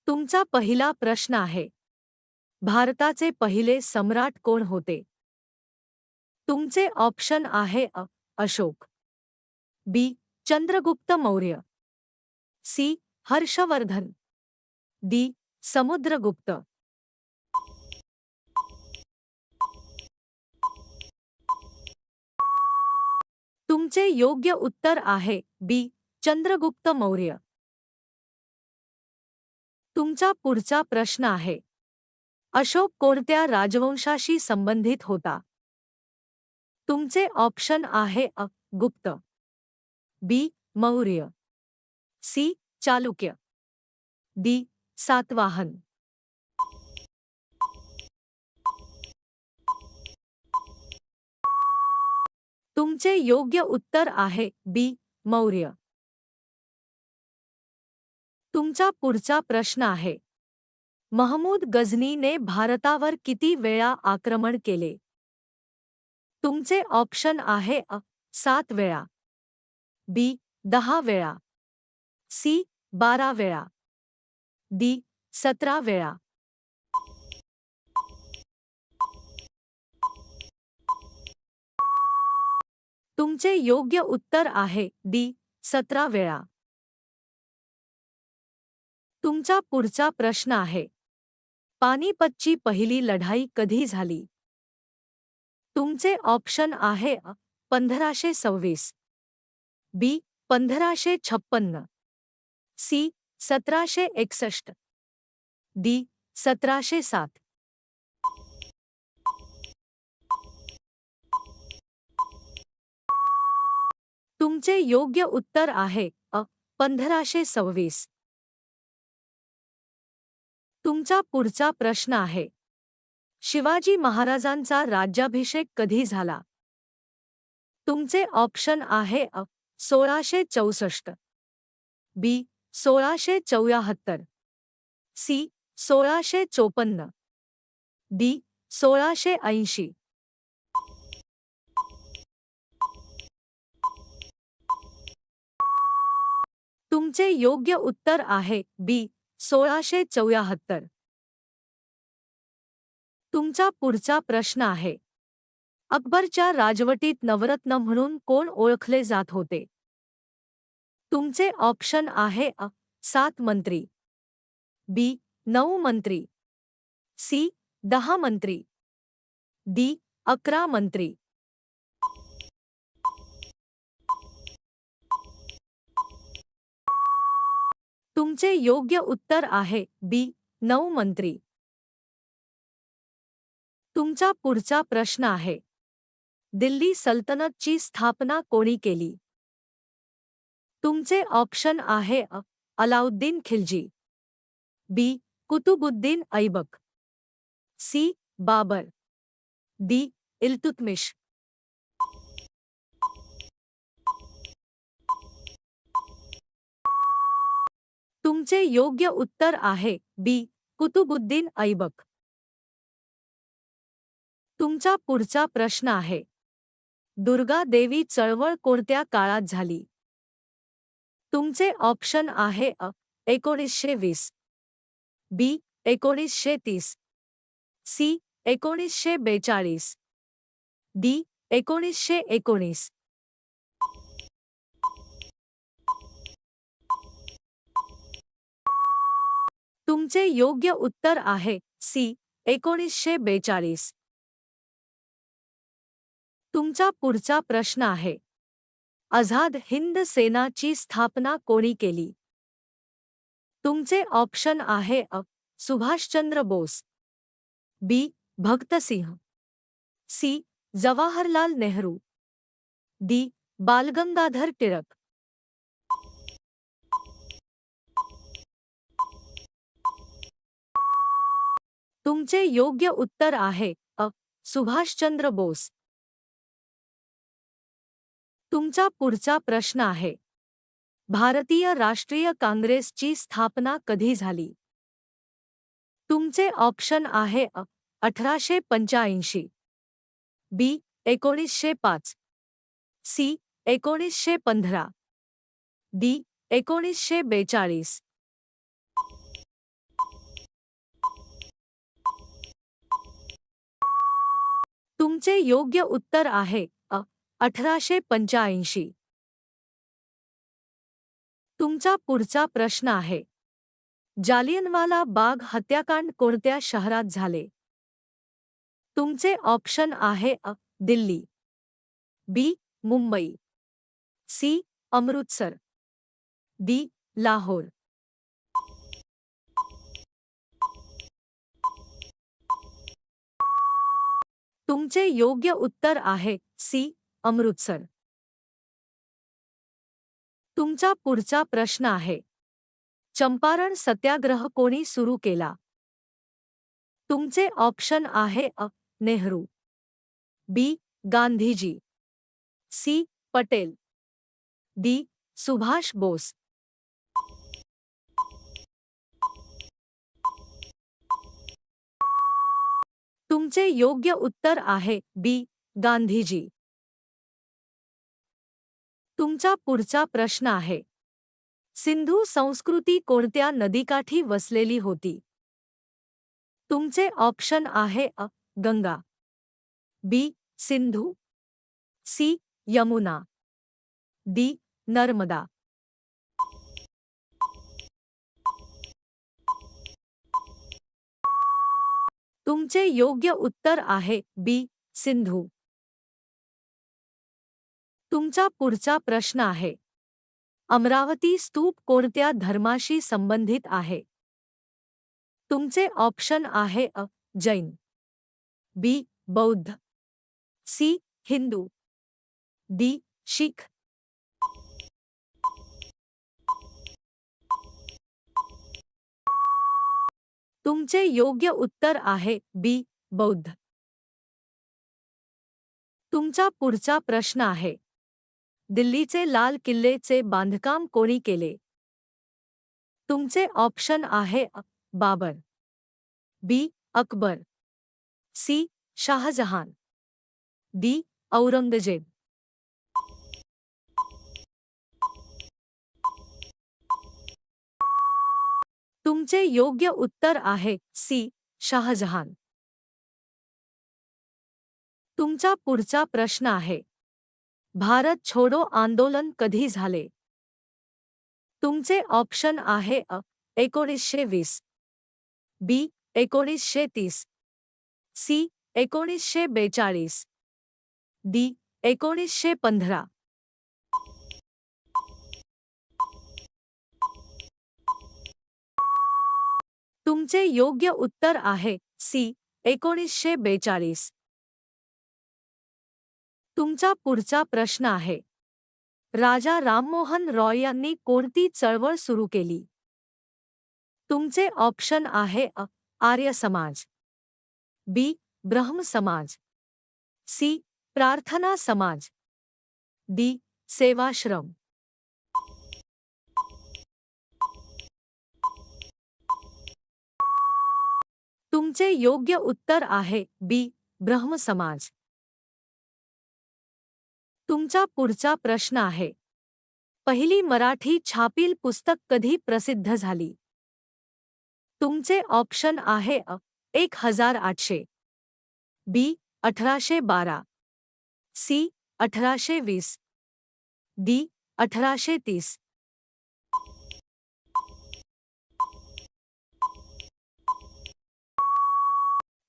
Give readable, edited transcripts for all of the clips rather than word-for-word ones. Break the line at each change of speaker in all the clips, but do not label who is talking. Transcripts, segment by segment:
तुमचा पहिला प्रश्न आहे, भारताचे पहिले सम्राट कोण होते? तुमचे ऑप्शन आहे अशोक, बी. चंद्रगुप्त मौर्य, सी. हर्षवर्धन, डी. समुद्रगुप्त. तुमचे योग्य उत्तर आहे बी. चंद्रगुप्त मौर्य. तुमचा पुढचा प्रश्न आहे, अशोक कोणत्या राजवंशाशी संबंधित होता? तुमचे ऑप्शन आहे गुप्त, बी. मौर्य, सी. चालुक्य, डी. सातवाहन. तुमचे योग्य उत्तर आहे बी. मौर्य. तुमचा पुढचा प्रश्न आहे, महमूद गझनीने भारतावर किती वेळा आक्रमण केले? तुमचे ऑप्शन आहे 7 वेळा, बी. 10 वेळा, सी. 12 वेळा, डी. 17 वेळा. तुमचे योग्य उत्तर आहे डी. 17 वेळा. तुमचा पुढचा प्रश्न आहे, पानिपतची पहिली लढाई कधी झाली? तुमचे ऑप्शन आहे 1526, बी. 1556, सी. 1761, डी. 1707. तुमचे योग्य उत्तर आहे 1526. तुमचा पुढचा प्रश्न आहे, शिवाजी महाराजांचा राज्याभिषेक कधी झाला? तुमचे ऑप्शन आहे 1664, बी. 1674, सी. 1654, डी. 1680. तुमचे योग्य उत्तर आहे बी. 1674. तुमचा पुढचा प्रश्न आहे, अकबरच्या राजवटीत नवरत्न म्हणून कोण ओळखले जात होते? तुमचे ऑप्शन आहे 7 मंत्री, बी. 9 मंत्री, सी. 10 मंत्री, डी. 11 मंत्री. तुमचे योग्य उत्तर आहे बी. 9 मंत्री. तुमचा पुढचा प्रश्न आहे, दिल्ली सल्तनतची स्थापना कोणी केली? तुमचे ऑप्शन आहे अलाउद्दीन खिलजी, बी. कुतुबुद्दीन ऐबक, सी. बाबर, डी. इल्तुतमिश. तुमचे योग्य उत्तर आहे बी. कुतुबुद्दीन ऐबक. तुमचा पुढचा प्रश्न आहे, दुर्गा देवी चळवळ कोणत्या काळात झाली? तुमचे ऑप्शन आहे 1920, बी. 1930, सी. 1942, डी. 1919. तुमचे योग्य उत्तर आहे सी. 1942. तुमचा पुढचा प्रश्न आहे, आझाद हिंद सेनाची स्थापना कोणी केली? तुमचे ऑप्शन आहे सुभाषचंद्र बोस, बी. भगतसिंह, सी. जवाहरलाल नेहरू, डी. बालगंगाधर टिळक. तुमचे योग्य उत्तर आहे सुभाषचंद्र बोस. तुमचा पुढचा प्रश्न आहे, भारतीय राष्ट्रीय काँग्रेसची स्थापना कधी झाली? तुमचे ऑप्शन आहे 1885, बी. 1905, सी. 1915, डी. 1942. तुमचे योग्य उत्तर आहे 1885. तुमचा पुढचा प्रश्न आहे, जालियनवाला बाग हत्याकांड कोणत्या शहरात झाले? तुमचे ऑप्शन आहे दिल्ली, बी. मुंबई, सी. अमृतसर, डी. लाहोर. तुमचे योग्य उत्तर आहे सी. अमृतसर. तुमचा पुढचा प्रश्न आहे, चंपारण सत्याग्रह कोणी सुरू केला? तुमचे ऑप्शन आहे नेहरू, बी. गांधीजी, सी. पटेल, डी. सुभाष बोस. तुमचे योग्य उत्तर आहे बी. गांधीजी. तुमचा पुढचा प्रश्न आहे, सिंधू संस्कृती कोणत्या नदीकाठी वसलेली होती? तुमचे ऑप्शन आहे गंगा, बी. सिंधू, सी. यमुना, डी. नर्मदा. तुमचे योग्य उत्तर आहे बी. सिंधू. तुमचा पुढचा प्रश्न आहे, अमरावती स्तूप कोणत्या धर्माशी संबंधित आहे? तुमचे ऑप्शन आहे जैन, बी. बौद्ध, सी. हिंदू, डी. शीख. तुमचे योग्य उत्तर आहे बी. बौद्ध. तुमचा पुढचा प्रश्न आहे, दिल्लीचे लाल किल्लेचे बांधकाम कोणी केले? तुमचे ऑप्शन आहे बाबर, बी. अकबर, सी. शाहजहान, डी. औरंगजेब. तुमचे योग्य उत्तर आहे सी. शाहजहान. तुमचा पुढचा प्रश्न आहे, भारत छोडो आंदोलन कधी झाले? तुमचे ऑप्शन आहे 1920, बी. 1930, सी. 1942, डी. 1915. तुमचे योग्य उत्तर आहे सी. 1942. तुमचा पुढचा प्रश्न आहे, राजा राममोहन रॉय यांनी कोणती चळवळ सुरू केली? तुमचे ऑप्शन आहे आर्य समाज, बी. ब्रह्म समाज, सी. प्रार्थना समाज, डी. सेवाश्रम. तुमचे योग्य उत्तर आहे बी. ब्रह्म समाज. तुमचा पुढचा प्रश्न आहे, पहिली मराठी छापील पुस्तक कधी प्रसिद्ध झाली? तुमचे ऑप्शन आहे 1800, बी. 1812, सी. 1820, डी. 1830.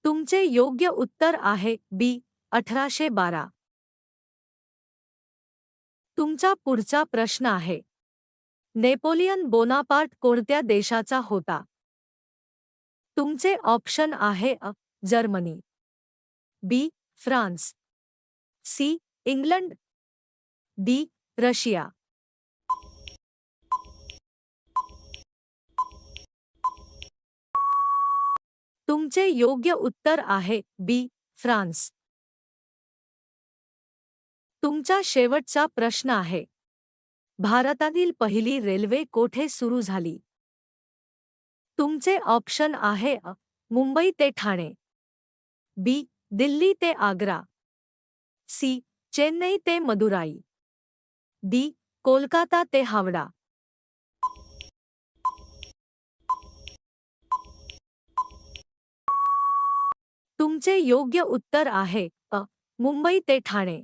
तुमचे योग्य उत्तर आहे बी. 1812. तुमचा पुढचा प्रश्न आहे, नेपोलियन बोनापार्ट कोणत्या देशाचा होता? तुमचे ऑप्शन आहे Germany, B. France, C. England, D. Russia. तुमचे योग्य उत्तर आहे बी. फ्रान्स. तुमचा शेवटचा प्रश्न आहे, भारतातील पहिली रेल्वे कोठे सुरू झाली? तुमचे ऑप्शन आहे मुंबई ते ठाणे, बी. दिल्ली ते आग्रा, सी. चेन्नई ते मदुराई, डी. कोलकाता ते हावडा. तुमचे योग्य उत्तर आहे मुंबई ते ठाणे.